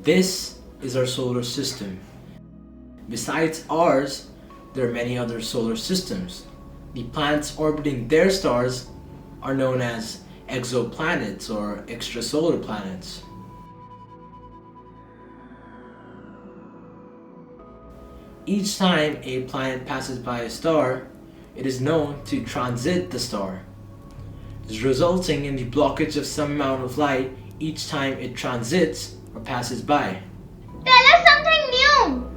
This is our solar system. Besides ours, there are many other solar systems. The planets orbiting their stars are known as exoplanets or extrasolar planets. Each time a planet passes by a star, it is known to transit the star, resulting in the blockage of some amount of light each time it transits or passes by. Tell us something new!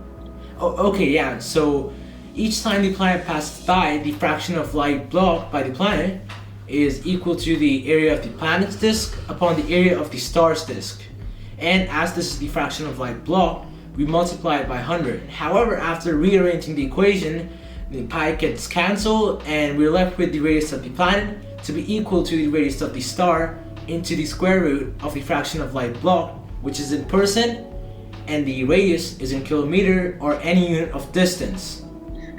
Oh, okay, yeah, so each time the planet passes by, the fraction of light blocked by the planet is equal to the area of the planet's disk upon the area of the star's disk. And as this is the fraction of light blocked, we multiply it by 100. However, after rearranging the equation, the pi gets cancelled and we're left with the radius of the planet to be equal to the radius of the star into the square root of the fraction of light blocked, which is in percent, and the radius is in kilometer or any unit of distance.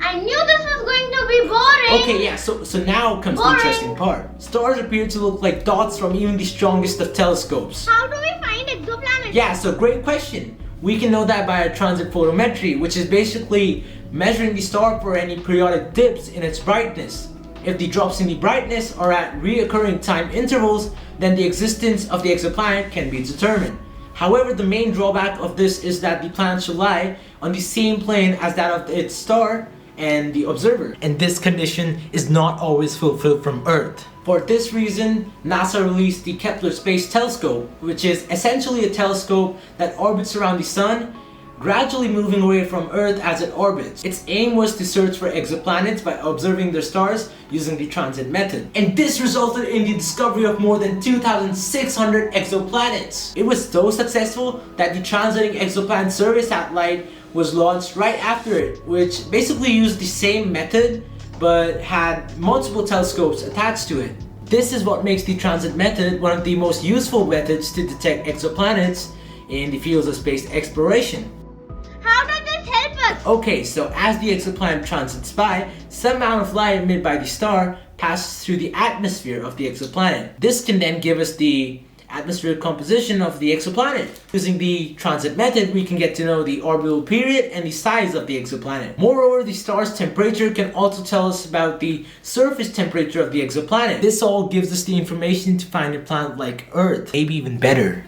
I knew this was going to be boring! Okay, yeah, so now comes the interesting part. Stars appear to look like dots from even the strongest of telescopes. How do we find exoplanets? Yeah, so great question. We can know that by our transit photometry, which is basically measuring the star for any periodic dips in its brightness. If the drops in the brightness are at reoccurring time intervals, then the existence of the exoplanet can be determined. However, the main drawback of this is that the planet should lie on the same plane as that of its star and the observer. And this condition is not always fulfilled from Earth. For this reason, NASA released the Kepler Space Telescope, which is essentially a telescope that orbits around the Sun, gradually moving away from Earth as it orbits. Its aim was to search for exoplanets by observing their stars using the transit method. And this resulted in the discovery of more than 2,600 exoplanets. It was so successful that the Transiting Exoplanet Survey satellite was launched right after it, which basically used the same method but had multiple telescopes attached to it. This is what makes the transit method one of the most useful methods to detect exoplanets in the fields of space exploration. How does this help us? Okay, so as the exoplanet transits by, some amount of light emitted by the star passes through the atmosphere of the exoplanet. This can then give us the atmospheric composition of the exoplanet. Using the transit method, we can get to know the orbital period and the size of the exoplanet. Moreover, the star's temperature can also tell us about the surface temperature of the exoplanet. This all gives us the information to find a planet like Earth, maybe even better.